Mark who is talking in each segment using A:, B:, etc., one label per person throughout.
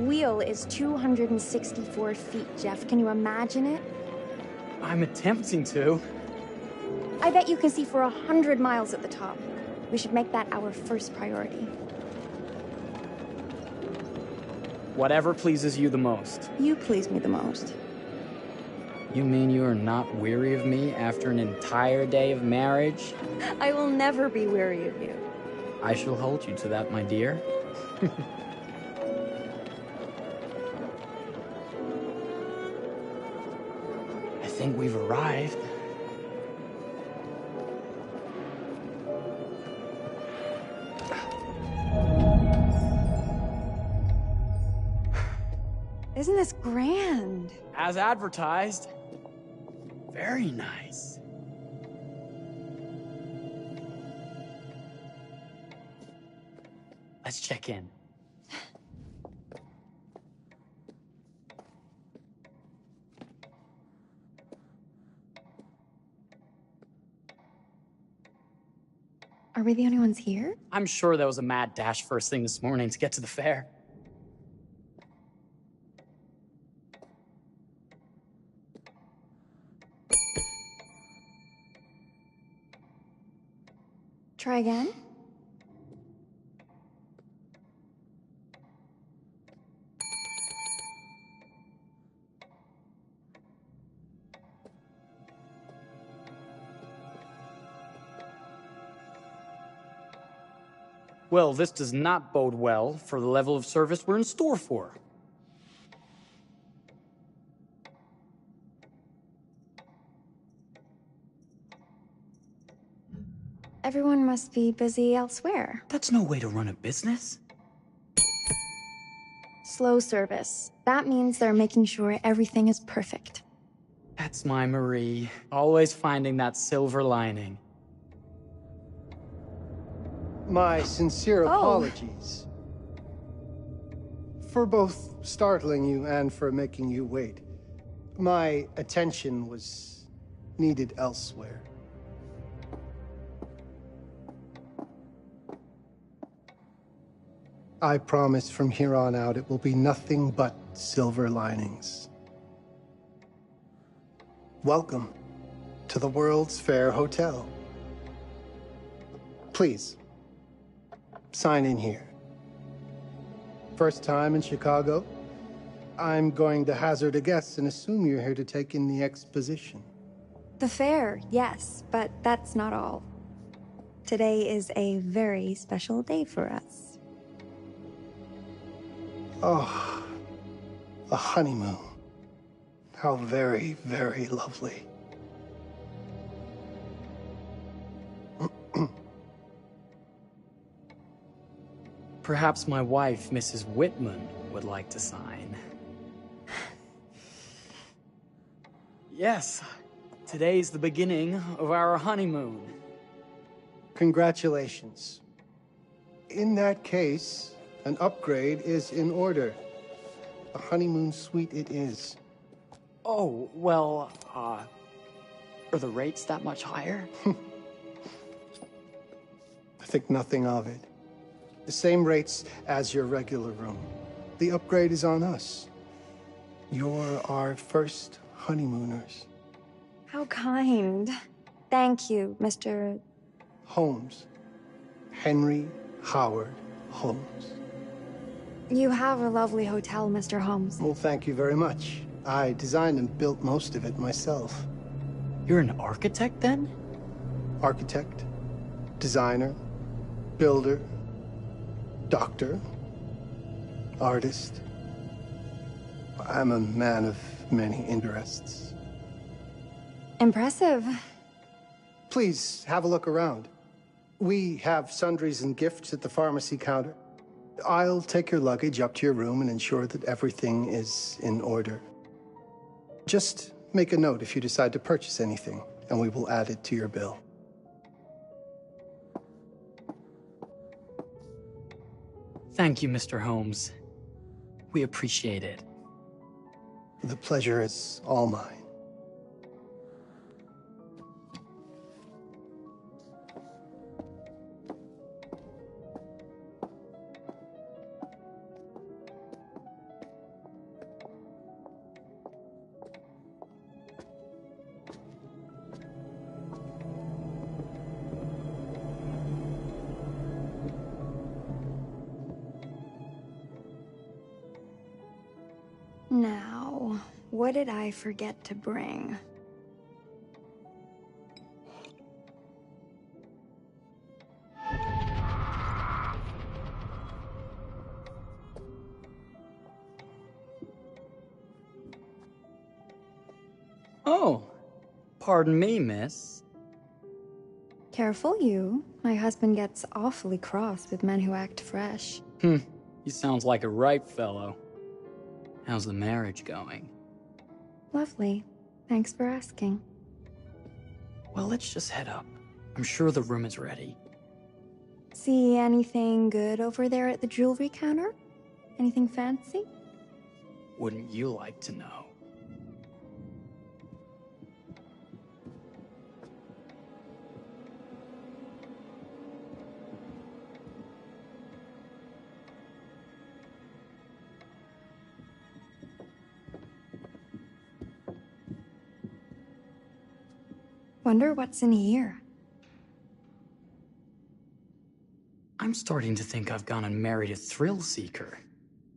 A: wheel is 264 feet, Jeff. Can you imagine it?
B: I'm attempting to.
A: I bet you can see for 100 miles at the top. We should make that our first priority.
B: Whatever pleases you the most.
A: You please me the most.
B: You mean you are not weary of me after an entire day of marriage?
A: I will never be weary of you.
B: I shall hold you to that, my dear. I think we've arrived.
A: Isn't this grand?
B: As advertised. Very nice. Let's check in.
A: Are we the only ones here?
B: I'm sure that was a mad dash first thing this morning to get to the fair.
A: Try again?
B: Well, this does not bode well for the level of service we're in store for.
A: Everyone must be busy elsewhere.
B: That's no way to run a business.
A: Slow service. That means they're making sure everything is perfect.
B: That's my Marie. Always finding that silver lining.
C: My sincere apologies for both startling you and for making you wait. My attention was needed elsewhere. I promise from here on out it will be nothing but silver linings. Welcome to the World's Fair Hotel. Please, sign in here. First time in Chicago? I'm going to hazard a guess and assume you're here to take in the exposition.
A: The fair, yes, but that's not all. Today is a very special day for us.
C: Oh, a honeymoon. How very, very lovely.
B: Perhaps my wife, Mrs. Whitman, would like to sign. Yes, today's the beginning of our honeymoon.
C: Congratulations. In that case, an upgrade is in order. A honeymoon suite it is.
B: Oh, well, are the rates that much higher?
C: I think nothing of it. The same rates as your regular room. The upgrade is on us. You're our first honeymooners.
A: How kind. Thank you, Mr.
C: Holmes. Henry Howard Holmes.
A: You have a lovely hotel, Mr. Holmes.
C: Well, thank you very much. I designed and built most of it myself.
B: You're an architect, then?
C: Architect, designer, builder, doctor, artist. I'm a man of many interests.
A: Impressive.
C: Please have a look around. We have sundries and gifts at the pharmacy counter. I'll take your luggage up to your room and ensure that everything is in order. Just make a note if you decide to purchase anything, and we will add it to your bill.
B: Thank you, Mr. Holmes. We appreciate it.
C: The pleasure is all mine.
A: Now, what did I forget to bring?
B: Oh, pardon me, miss.
A: Careful you. My husband gets awfully cross with men who act fresh.
B: He sounds like a ripe fellow. How's the marriage going?
A: Lovely. Thanks for asking.
B: Well, let's just head up. I'm sure the room is ready.
A: See anything good over there at the jewelry counter? Anything fancy?
B: Wouldn't you like to know?
A: Wonder what's in here.
B: I'm starting to think I've gone and married a thrill seeker.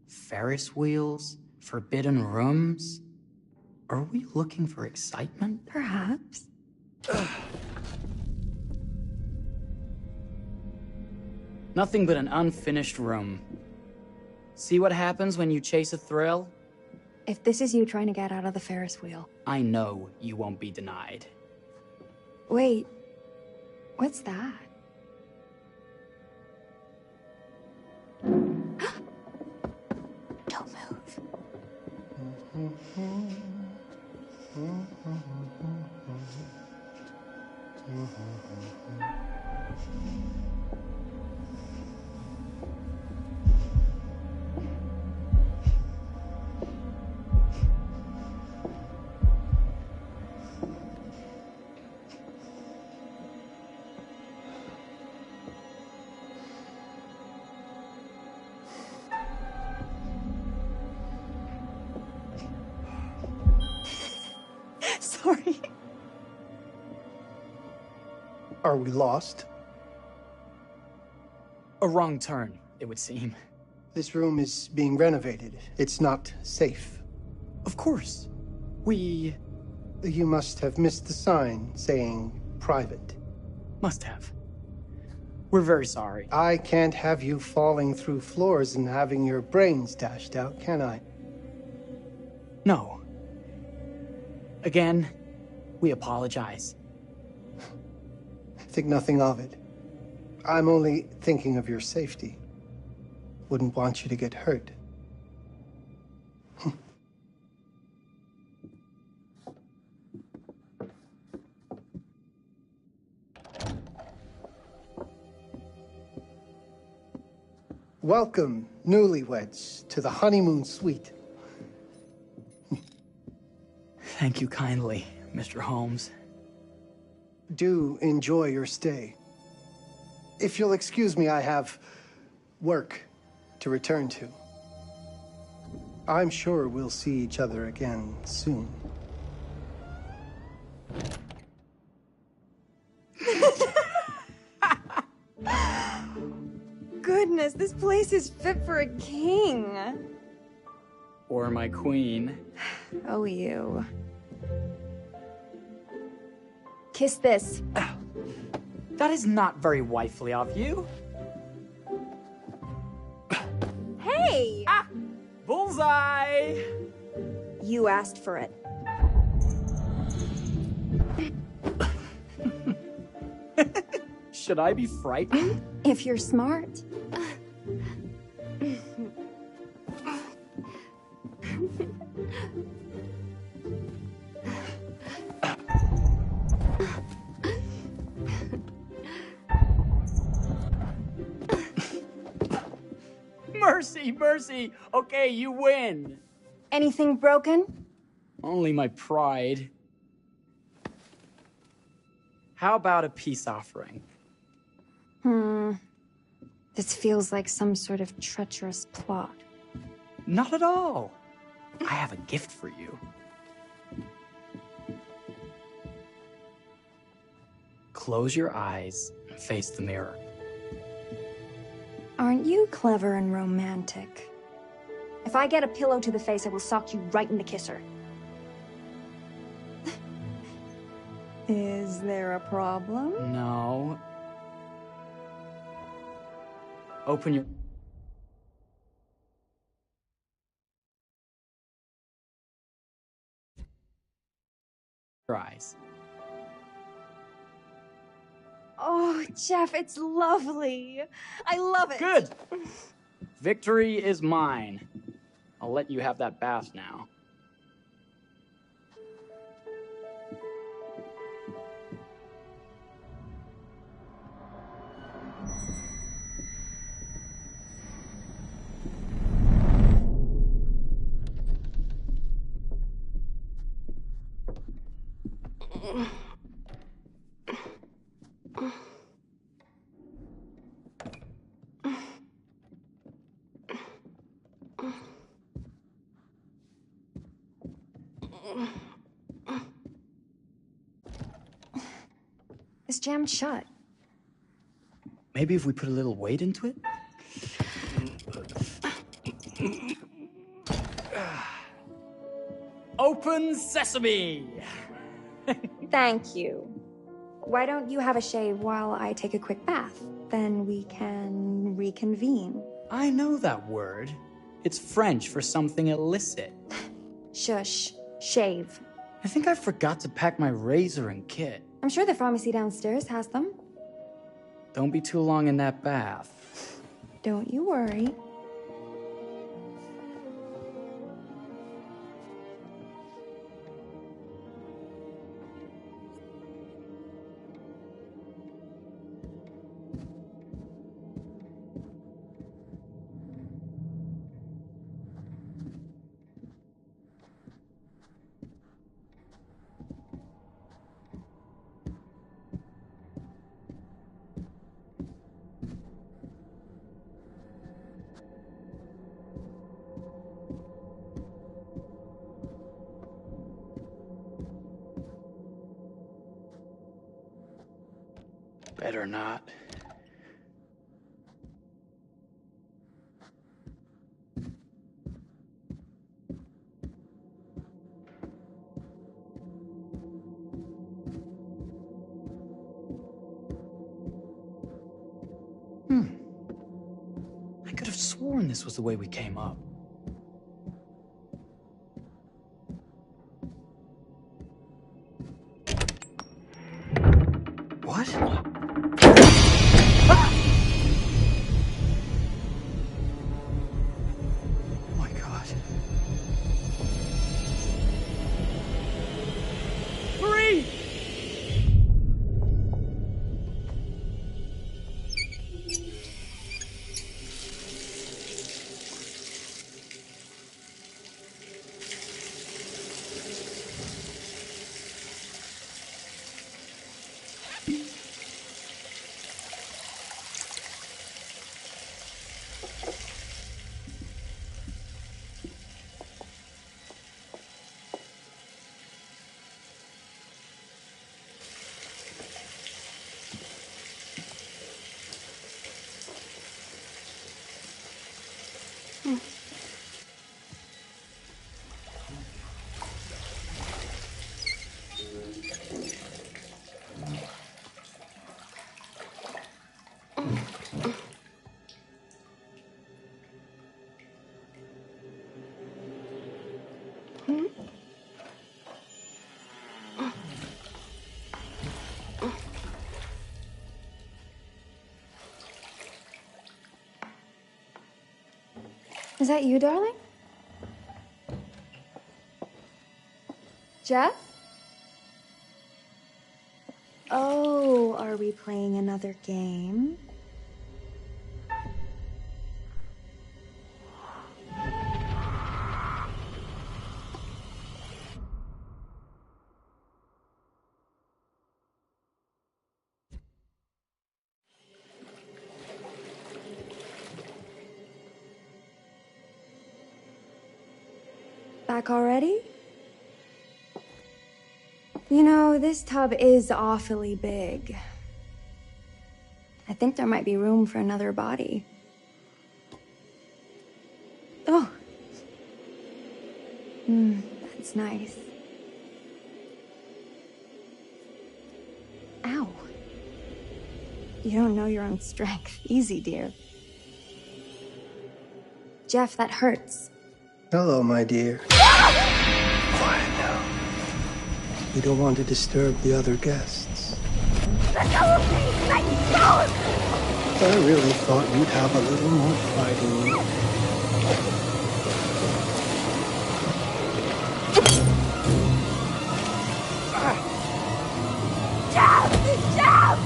B: Ferris wheels, forbidden rooms. Are we looking for excitement?
A: Perhaps.
B: Nothing but an unfinished room. See what happens when you chase a thrill?
A: If this is you trying to get out of the Ferris wheel.
B: I know you won't be denied.
A: Wait, what's that? Don't move. Sorry.
C: Are we lost?
B: A wrong turn, it would seem.
C: This room is being renovated. It's not safe.
B: Of course. We
C: You must have missed the sign saying private.
B: must have. We're very sorry.
C: I can't have you falling through floors and having your brains dashed out, can I?
B: No. Again, we apologize.
C: Think nothing of it. I'm only thinking of your safety. Wouldn't want you to get hurt. Welcome, newlyweds, to the honeymoon suite.
B: Thank you kindly, Mr. Holmes.
C: Do enjoy your stay. If you'll excuse me, I have work to return to. I'm sure we'll see each other again soon.
A: Goodness, this place is fit for a king.
B: Or my queen.
A: Oh, you. Kiss this.
B: That is not very wifely of you.
A: Hey!
B: Ah! Bullseye!
A: You asked for it.
B: Should I be frightened?
A: If you're smart.
B: Mercy, mercy! Okay, you win.
A: Anything broken?
B: Only my pride. How about a peace offering?
A: This feels like some sort of treacherous plot.
B: Not at all. I have a gift for you. Close your eyes and face the mirror.
A: Aren't you clever and romantic? If I get a pillow to the face, I will sock you right in the kisser. Is there a problem?
B: No. Open your eyes.
A: Oh, Jeff, it's lovely. I love it.
B: Good! Victory is mine. I'll let you have that bath now.
A: It's jammed shut.
B: Maybe if we put a little weight into it? Open sesame!
A: Thank you. Why don't you have a shave while I take a quick bath? Then we can reconvene.
B: I know that word. It's French for something illicit.
A: Shush. Shave.
B: I think I forgot to pack my razor and kit.
A: I'm sure the pharmacy downstairs has them.
B: Don't be too long in that bath.
A: Don't you worry.
B: Better not. I could have sworn this was the way we came up. What? Ah! Oh my God. Marie!
A: Is that you, darling? Jeff? Oh, are we playing another game? Back already? You know, this tub is awfully big. I think there might be room for another body. Oh, That's nice. Ow. You don't know your own strength. Easy, dear. Jeff, that hurts.
C: Hello, my dear. Quiet now. We don't want to disturb the other guests.
D: Let go of me! Let go!
C: I really thought you'd have a little more fight in you.
D: Jeff! Jeff!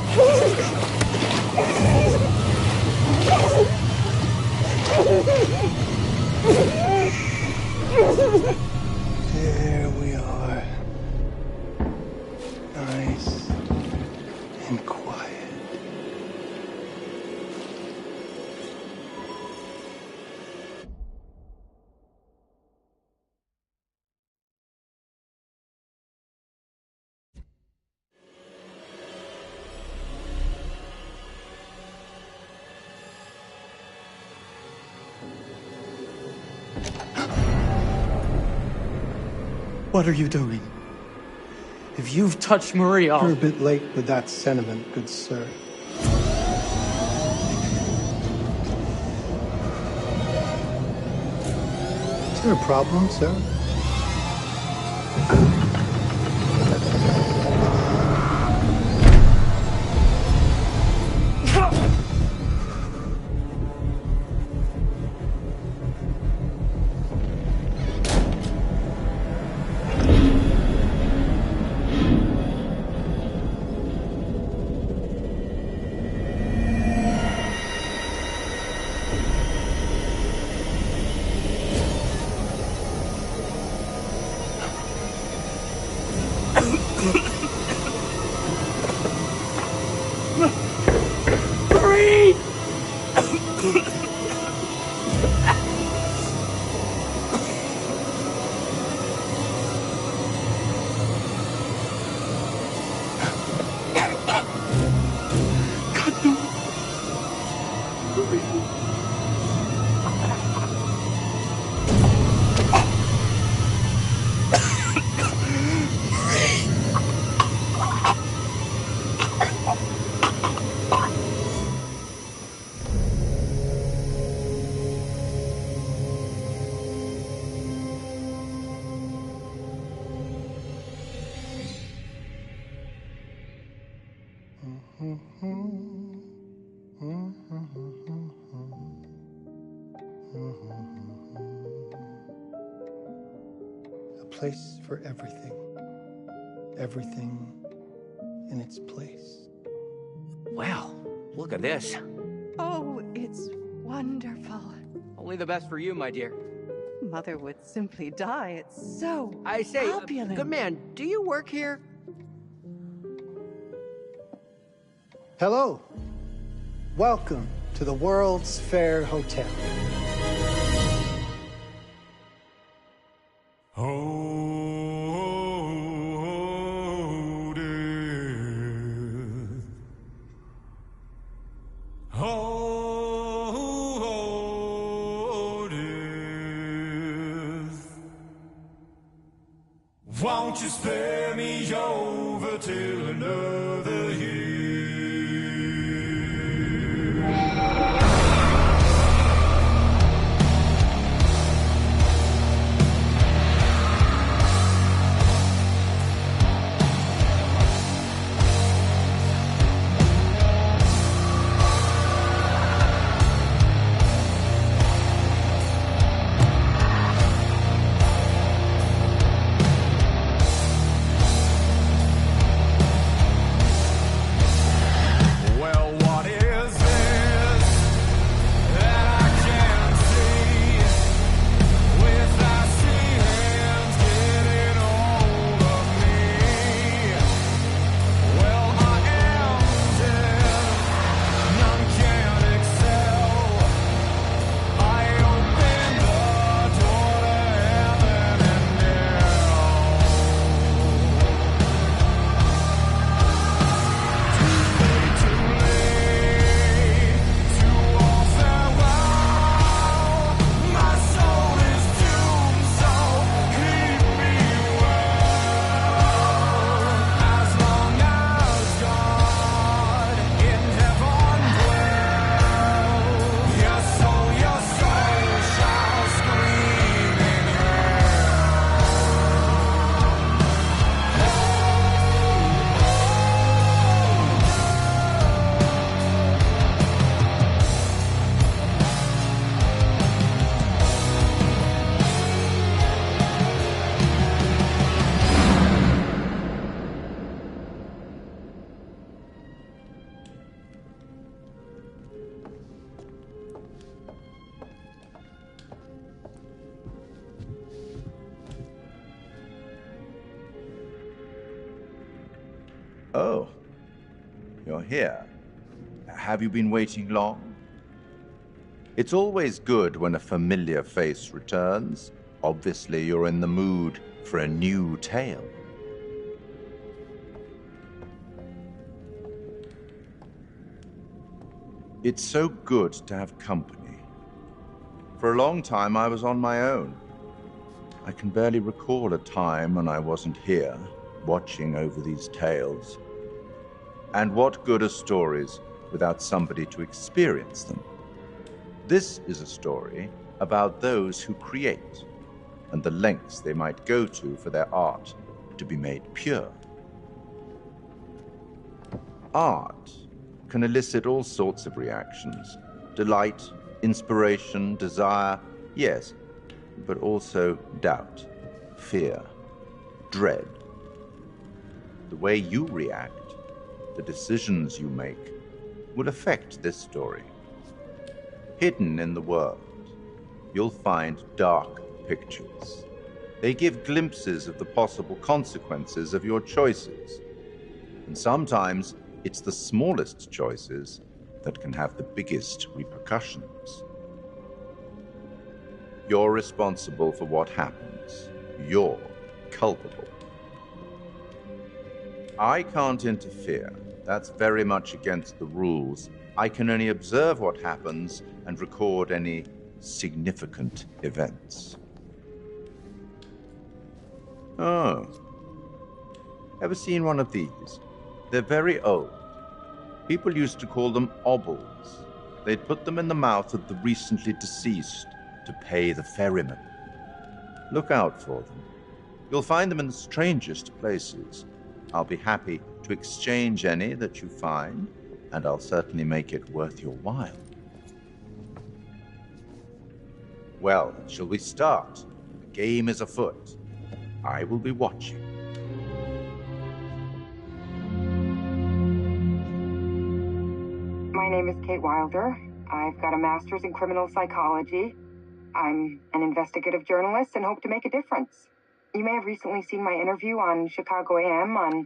C: There we are. Nice and quiet.
B: What are you doing? If you've touched Maria,
C: You're a bit late with that sentiment, good sir. Is there a problem, sir? A place for everything. Everything in its place.
E: Wow, look at this.
F: Oh, it's wonderful.
E: Only the best for you, my dear.
F: Mother would simply die. It's so
E: I say,
F: opulent.
E: good man, do you work here?
C: Hello. Welcome to the World's Fair Hotel.
G: Oh, dear. Oh, dear. Won't you spare me over till another year?
H: Oh, you're here. Have you been waiting long? It's always good when a familiar face returns. Obviously, you're in the mood for a new tale. It's so good to have company. For a long time, I was on my own. I can barely recall a time when I wasn't here, watching over these tales. And what good are stories without somebody to experience them? This is a story about those who create, and the lengths they might go to for their art to be made pure. Art can elicit all sorts of reactions. Delight, inspiration, desire, yes, but also doubt, fear, dread. The way you react, the decisions you make, will affect this story. Hidden in the world, you'll find dark pictures. They give glimpses of the possible consequences of your choices. And sometimes it's the smallest choices that can have the biggest repercussions. You're responsible for what happens. You're culpable. I can't interfere. That's very much against the rules. I can only observe what happens and record any significant events. Oh. Ever seen one of these? They're very old. People used to call them obols. They'd put them in the mouth of the recently deceased to pay the ferryman. Look out for them. You'll find them in the strangest places. I'll be happy to exchange any that you find, and I'll certainly make it worth your while. Well, shall we start? The game is afoot. I will be watching.
I: My name is Kate Wilder. I've got a master's in criminal psychology. I'm an investigative journalist and hope to make a difference. You may have recently seen my interview on Chicago AM on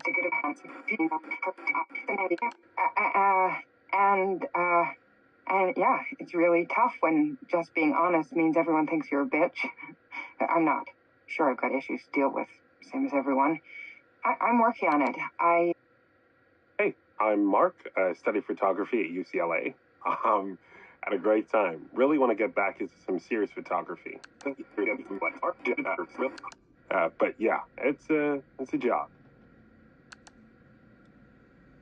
I: and yeah, it's really tough when just being honest means everyone thinks you're a bitch. I'm not. Sure, I've got issues to deal with, same as everyone. I'm working on it.
J: Hey, I'm Mark. I study photography at UCLA. Had a great time. Really want to get back into some serious photography. But yeah, it's a job.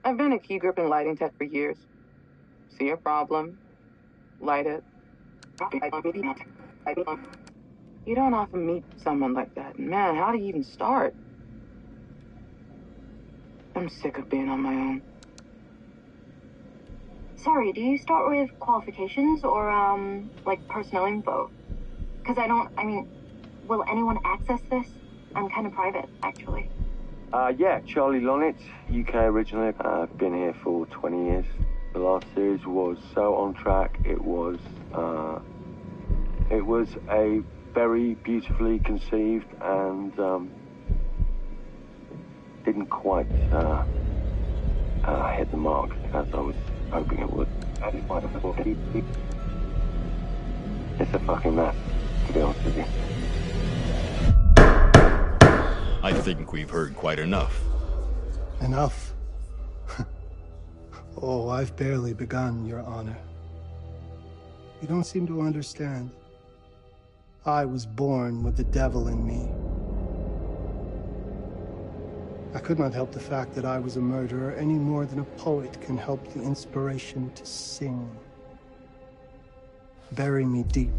I: I've been a key grip and lighting tech for years. See a problem, light it. You don't often meet someone like that. Man, how do you even start? I'm sick of being on my own.
K: Sorry, do you start with qualifications or, like, personnel info? Because will anyone access this? I'm kind of private, actually.
L: Yeah, Charlie Lonitz, UK originally. I've been here for 20 years. The last series was so on track. It was a very beautifully conceived and didn't quite hit the mark as I was hoping it would. It's a fucking mess, to be honest with you.
M: I think we've heard quite enough.
C: Enough? Oh, I've barely begun, Your Honor. You don't seem to understand. I was born with the devil in me. I could not help the fact that I was a murderer any more than a poet can help the inspiration to sing. Bury me deep,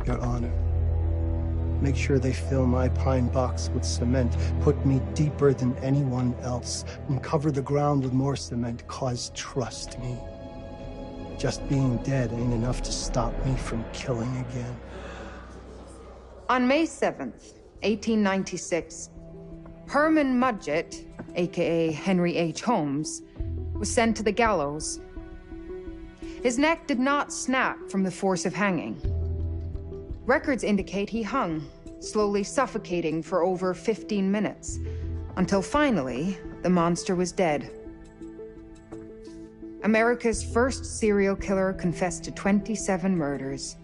C: Your Honor. Make sure they fill my pine box with cement. Put me deeper than anyone else. And cover the ground with more cement, 'cause trust me, just being dead ain't enough to stop me from killing again.
N: On May 7th, 1896, Herman Mudgett, aka Henry H. Holmes, was sent to the gallows. His neck did not snap from the force of hanging. Records indicate he hung, slowly suffocating for over 15 minutes, until finally, the monster was dead. America's first serial killer confessed to 27 murders.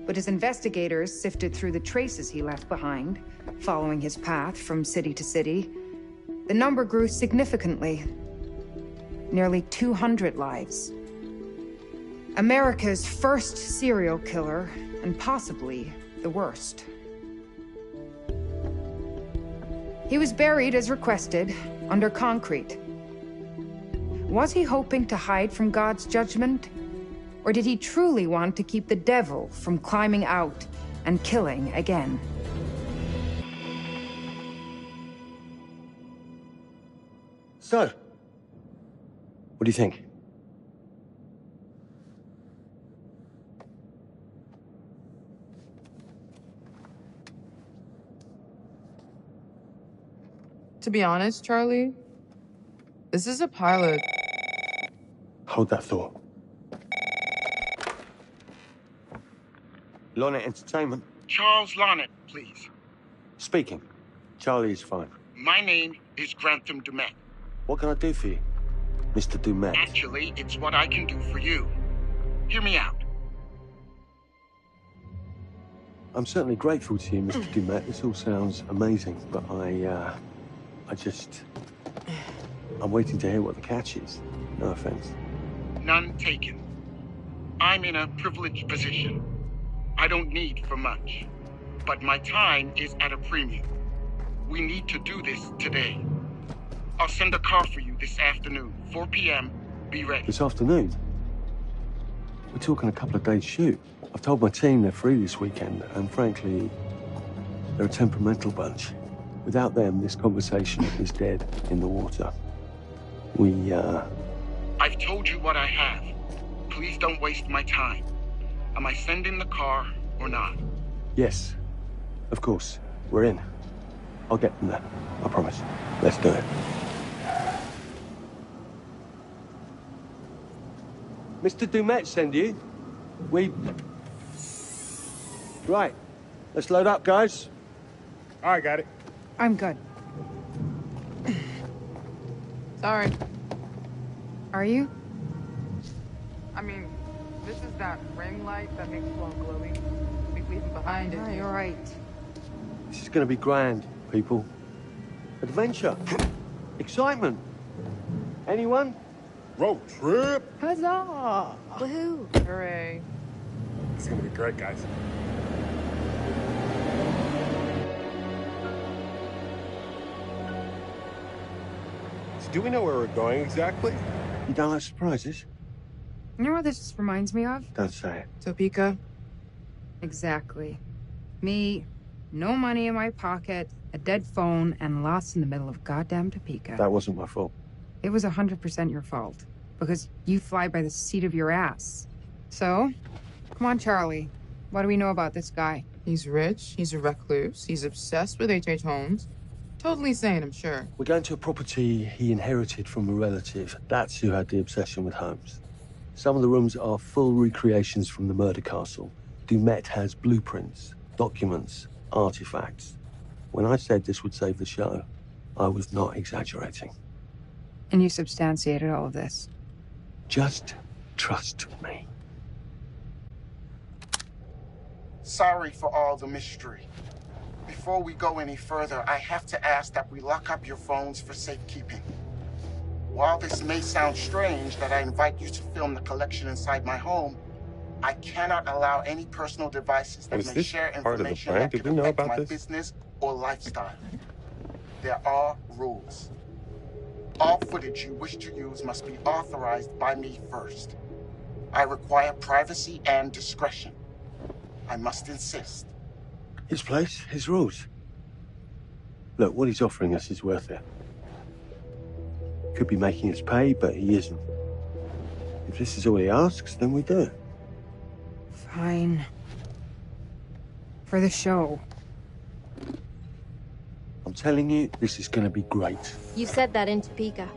N: But as investigators sifted through the traces he left behind, following his path from city to city, the number grew significantly. Nearly 200 lives. America's first serial killer, and possibly the worst. He was buried as requested, under concrete. Was he hoping to hide from God's judgment? Or did he truly want to keep the devil from climbing out and killing again?
L: So, what do you think?
O: To be honest, Charlie, this is a pilot.
L: Hold that thought. Lonnet Entertainment.
P: Charles Lonnet, please.
L: Speaking. Charlie is fine.
P: My name is Grantham Dumet.
L: What can I do for you, Mr. Dumet?
P: Actually, it's what I can do for you. Hear me out.
L: I'm certainly grateful to you, Mr. Dumet. This all sounds amazing, but I'm waiting to hear what the catch is. No offense.
P: None taken. I'm in a privileged position. I don't need for much, but my time is at a premium. We need to do this today. I'll send a car for you this afternoon, 4 p.m. Be ready.
L: This afternoon? We're talking a couple of days shoot. I've told my team they're free this weekend, and frankly, they're a temperamental bunch. Without them, this conversation is dead in the water.
P: I've told you what I have. Please don't waste my time. Am I sending the car or not?
L: Yes, of course. We're in. I'll get them there. I promise. Let's do it. Mr. Dumet send you? Right. Let's load up, guys.
P: All right, got it.
N: I'm good.
O: Sorry.
N: Are you?
O: I mean, this is that ring light that makes it all glowy. We leave it behind it.
N: You're right.
L: This is gonna be grand, people. Adventure. Excitement. Anyone?
J: Road trip.
N: Huzzah!
O: Woohoo! Hooray.
J: It's gonna be great, guys. So do we know where we're going exactly?
L: You don't like surprises?
N: You know what this reminds me of?
L: Don't say it.
O: Topeka?
N: Exactly. Me, no money in my pocket, a dead phone, and lost in the middle of goddamn Topeka.
L: That wasn't my fault.
N: It was 100% your fault. Because you fly by the seat of your ass. So, come on, Charlie. What do we know about this guy?
O: He's rich, he's a recluse, he's obsessed with H.H. Holmes. Totally sane, I'm sure.
L: We're going to a property he inherited from a relative. That's who had the obsession with Holmes. Some of the rooms are full recreations from the murder castle. Dumet has blueprints, documents, artifacts. When I said this would save the show, I was not exaggerating.
N: And you substantiated all of this?
L: Just trust me.
P: Sorry for all the mystery. Before we go any further, I have to ask that we lock up your phones for safekeeping. While this may sound strange that I invite you to film the collection inside my home, I cannot allow any personal devices that may share information that could affect my business or lifestyle. There are rules. All footage you wish to use must be authorized by me first. I require privacy and discretion. I must insist.
L: His place, his rules. Look, what he's offering us is worth it. Could be making us pay, but he isn't. If this is all he asks, then we do it.
N: Fine. For the show.
L: I'm telling you, this is gonna be great.
Q: You said that in Topeka.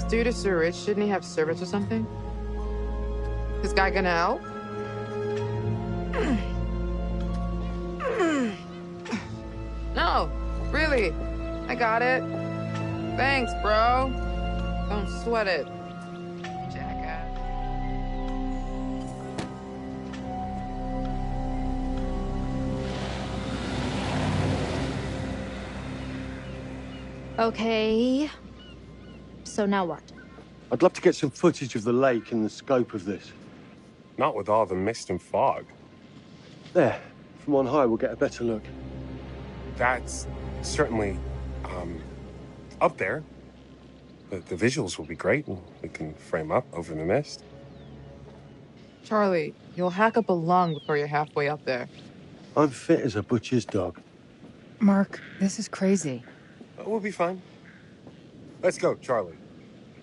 O: dude is so rich, shouldn't he have servants or something? This guy gonna help? No, really. I got it. Thanks, bro. Don't sweat it. Jackass.
Q: Okay. So now what?
L: I'd love to get some footage of the lake and the scope of this.
J: Not with all the mist and fog.
L: There. From on high, we'll get a better look.
J: That's certainly, up there. The visuals will be great, and we can frame up over the mist.
O: Charlie, you'll hack up a lung before you're halfway up there.
L: I'm fit as a butcher's dog.
N: Mark, this is crazy.
J: We'll be fine. Let's go, Charlie.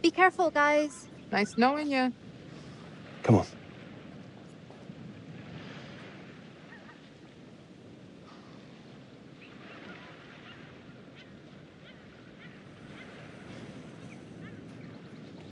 Q: Be careful, guys.
O: Nice knowing you.
L: Come on.